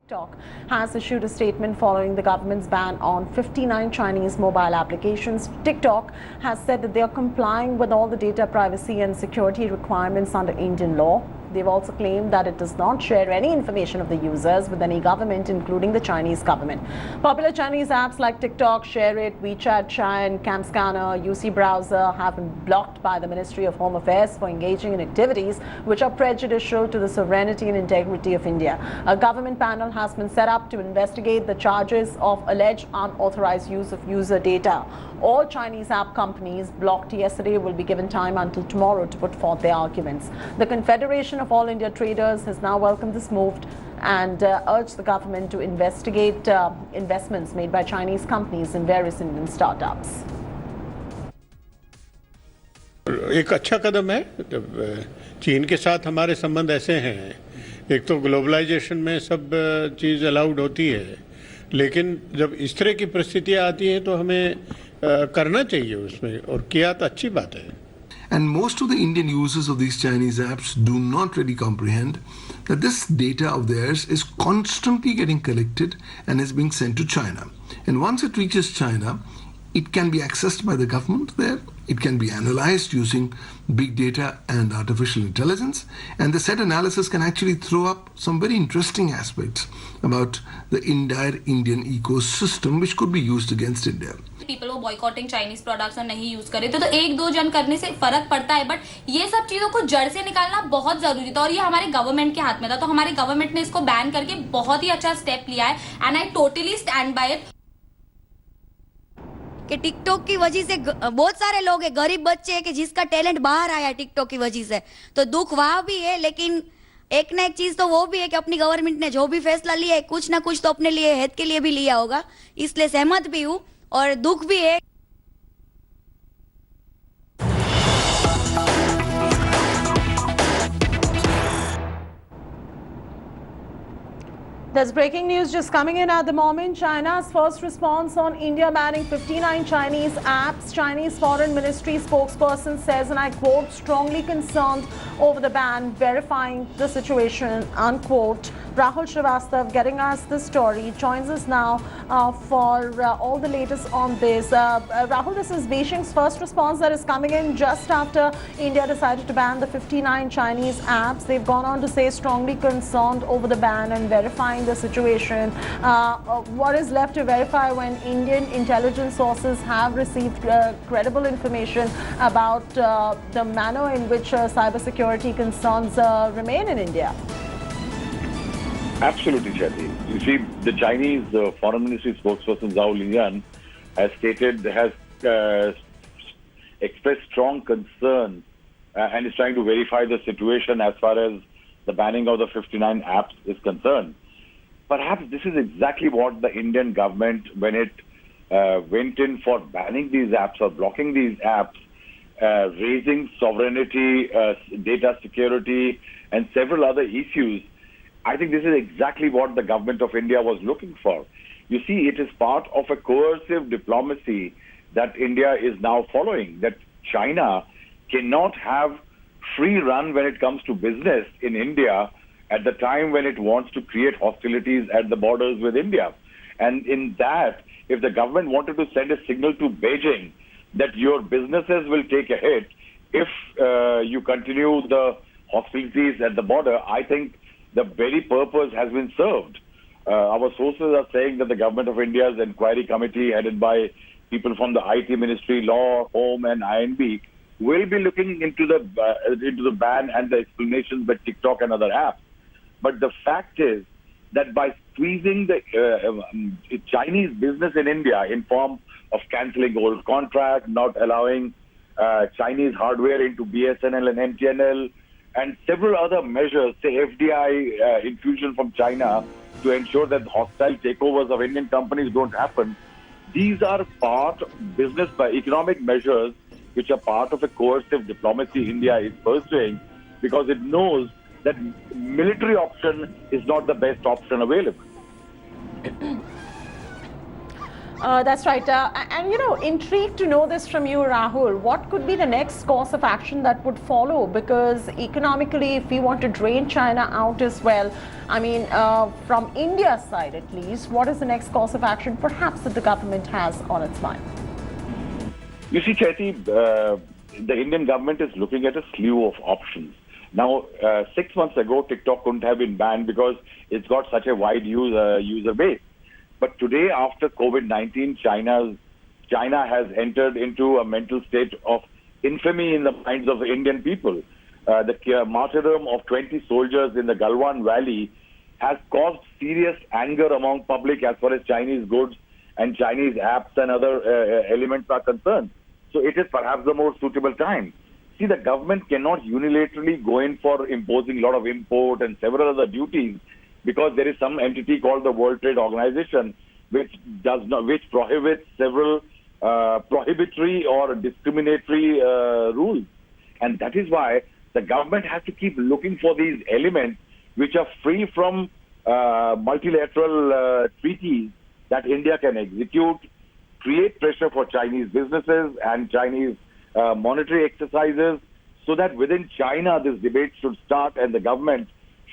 TikTok has issued a statement following the government's ban on 59 Chinese mobile applications. TikTok has said that they are complying with all the data privacy and security requirements under Indian law. They've also claimed that it does not share any information of the users with any government, including the Chinese government. Popular Chinese apps like TikTok, ShareIt, WeChat, China, Cam Scanner, UC Browser have been blocked by the Ministry of Home Affairs for engaging in activities which are prejudicial to the sovereignty and integrity of India. A government panel has been set up to investigate the charges of alleged unauthorized use of user data. All Chinese app companies blocked yesterday will be given time until tomorrow to put forth their arguments. The Confederation of All India Traders has now welcomed this move and urged the government to investigate investments made by Chinese companies in various Indian startups. एक अच्छा कदम है। चीन के साथ हमारे संबंध ऐसे हैं, एक तो ग्लोबलाइजेशन में सब चीज़ अलाउड होती है, लेकिन जब इस तरह की परिस्थितियाँ आती हैं तो हमें करना चाहिए उसमें, और किया तो अच्छी बात है। And most of the Indian users of these Chinese apps do not really comprehend that this data of theirs is constantly getting collected and is being sent to China. And once it reaches China, it can be accessed by the government there. It can be analyzed using big data and artificial intelligence. And the said analysis can actually throw up some very interesting aspects about the entire Indian ecosystem which could be used against India. People वो boycotting Chinese products और नहीं use करे तो एक दो जन करने से फर्क पड़ता है, बट ये सब चीजों को जड़ से निकालना बहुत जरूरी था और ये हमारे गवर्नमेंट के हाथ में था। तो हमारे गवर्नमेंट ने इसको बैन करके बहुत ही अच्छा स्टेप लिया है and I totally stand by it. कि टिकटॉक की वजह से बहुत सारे लोग हैं, गरीब बच्चे हैं कि जिसका टैलेंट बाहर आया टिकटॉक की वजह से, तो दुख वहां भी है, लेकिन एक ना एक चीज तो वो भी है कि अपनी गवर्नमेंट ने जो भी फैसला लिया है कुछ ना कुछ तो अपने लिए हित के लिए भी लिया होगा, इसलिए सहमत भी हूँ और दुख भी है। There's breaking news just coming in at the moment. China's first response on India banning 59 Chinese apps. Chinese Foreign Ministry spokesperson says, and I quote, strongly concerned over the ban, verifying the situation, unquote. Rahul Srivastav getting us the story, joins us now for all the latest on this. Rahul, this is Beijing's first response that is coming in just after India decided to ban the 59 Chinese apps. They've gone on to say strongly concerned over the ban and verifying the situation. What is left to verify when Indian intelligence sources have received credible information about the manner in which cybersecurity concerns remain in India? Absolutely, Chetty. You see, the Chinese Foreign Ministry spokesperson Zhao Lijian has expressed strong concern and is trying to verify the situation as far as the banning of the 59 apps is concerned. Perhaps this is exactly what the Indian government, when it went in for banning these apps or blocking these apps, raising sovereignty, data security, and several other issues, I think this is exactly what the government of India was looking for. You see, it is part of a coercive diplomacy that India is now following, that China cannot have free run when it comes to business in India at the time when it wants to create hostilities at the borders with India. And in that, if the government wanted to send a signal to Beijing that your businesses will take a hit if you continue the hostilities at the border, I think the very purpose has been served. Our sources are saying that the government of India's inquiry committee, headed by people from the IT Ministry, Law, Home, and INB, will be looking into the ban and the explanations by TikTok and other apps. But the fact is that by squeezing the Chinese business in India in form of cancelling old contracts, not allowing Chinese hardware into BSNL and MTNL, and several other measures, say FDI infusion from China to ensure that hostile takeovers of Indian companies don't happen. These are part business by economic measures which are part of a coercive diplomacy India is pursuing because it knows that military option is not the best option available. That's right. And you know, intrigued to know this from you, Rahul. What could be the next course of action that would follow? Because economically, if we want to drain China out as well, I mean, from India's side at least, what is the next course of action perhaps that the government has on its mind? You see, Chaiti, the Indian government is looking at a slew of options. Now, 6 months ago, TikTok couldn't have been banned because it's got such a wide user base. But today, after COVID-19, China has entered into a mental state of infamy in the minds of the Indian people. The martyrdom of 20 soldiers in the Galwan Valley has caused serious anger among public as far as Chinese goods and Chinese apps and other elements are concerned. So it is perhaps the more suitable time. See, the government cannot unilaterally go in for imposing a lot of import and several other duties because there is some entity called the World Trade Organization which prohibits several prohibitory or discriminatory rules. And that is why the government has to keep looking for these elements which are free from multilateral treaties that India can execute, create pressure for Chinese businesses and Chinese monetary exercises, so that within China this debate should start and the government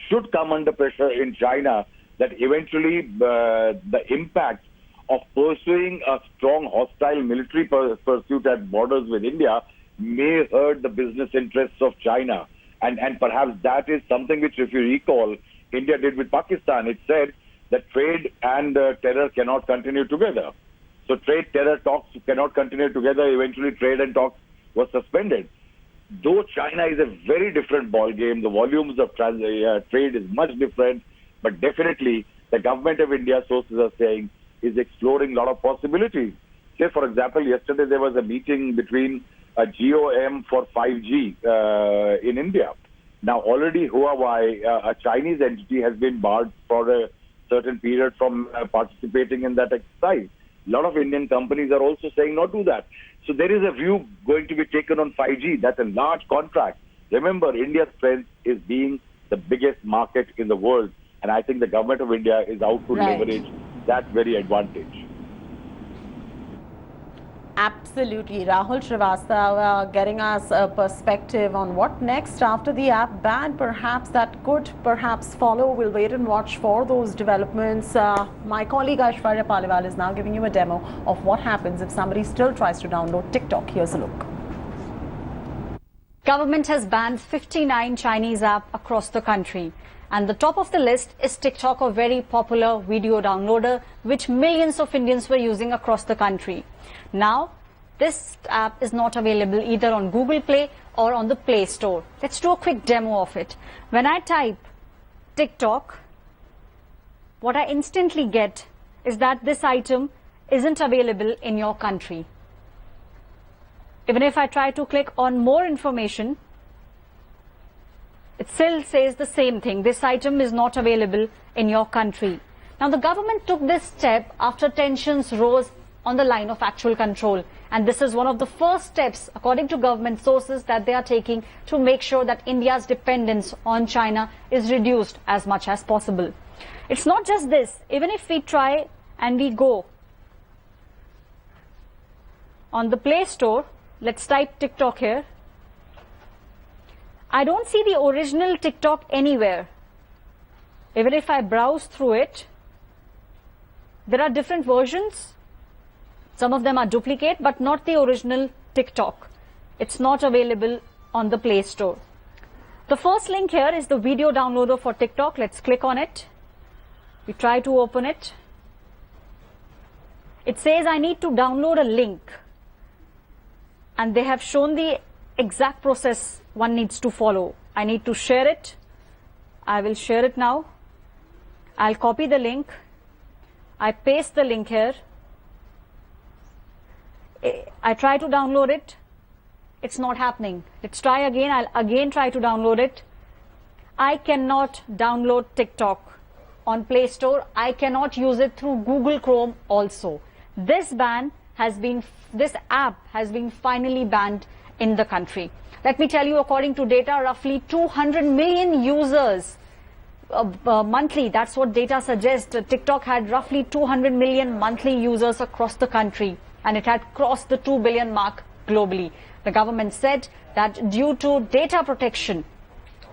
should come under pressure in China that eventually the impact of pursuing a strong hostile military pursuit at borders with India may hurt the business interests of China. And perhaps that is something which, if you recall, India did with Pakistan. It said that trade and terror cannot continue together. So trade, terror talks cannot continue together. Eventually trade and talks were suspended. Though China is a very different ballgame, the volumes of trade is much different, but definitely the government of India, sources are saying, is exploring a lot of possibilities. Say, for example, yesterday there was a meeting between a GOM for 5G in India. Now, already Huawei, a Chinese entity, has been barred for a certain period from participating in that exercise. A lot of Indian companies are also saying not do that. So there is a view going to be taken on 5G. That's a large contract. Remember, India's strength is being the biggest market in the world. And I think the government of India is out to leverage that very advantage. Absolutely. Rahul Srivastava getting us a perspective on what next after the app ban perhaps that could perhaps follow. We'll wait and watch for those developments. My colleague Aishwarya Paliwal is now giving you a demo of what happens if somebody still tries to download TikTok. Here's a look. Government has banned 59 Chinese apps across the country. And the top of the list is TikTok, a very popular video downloader, which millions of Indians were using across the country. Now, this app is not available either on Google Play or on the Play Store. Let's do a quick demo of it. When I type TikTok, what I instantly get is that this item isn't available in your country. Even if I try to click on more information, it still says the same thing. This item is not available in your country. Now, the government took this step after tensions rose on the line of actual control. And this is one of the first steps, according to government sources, that they are taking to make sure that India's dependence on China is reduced as much as possible. It's not just this. Even if we try and we go on the Play Store, let's type TikTok here. I don't see the original TikTok anywhere. Even if I browse through it, there are different versions. Some of them are duplicate, but not the original TikTok. It's not available on the Play Store. The first link here is the video downloader for TikTok. Let's click on it. We try to open it. It says I need to download a link. And they have shown the exact process one needs to follow. I need to share it. I will share it now. I'll copy the link. I paste the link here. I try to download it. It's not happening. Let's try again. I'll again try to download it. I cannot download TikTok on Play Store. I cannot use it through Google Chrome also. This app has been finally banned in the country. Let me tell you, according to data, roughly 200 million users monthly, that's what data suggests. TikTok had roughly 200 million monthly users across the country, and it had crossed the 2 billion mark globally. The government said that due to data protection,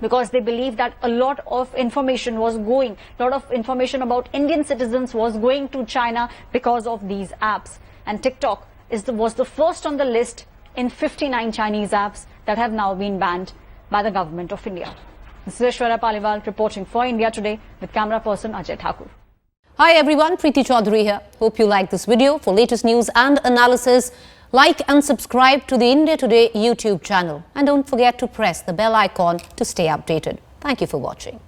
because they believe that a lot of information about Indian citizens was going to China because of these apps. And TikTok was the first on the list in 59 Chinese apps that have now been banned by the government of India. This is Aishwarya Paliwal reporting for India Today with camera person Ajay Thakur. Hi everyone, Preeti Chaudhary here. Hope you like this video. For latest news and analysis, like and subscribe to the India Today YouTube channel. And don't forget to press the bell icon to stay updated. Thank you for watching.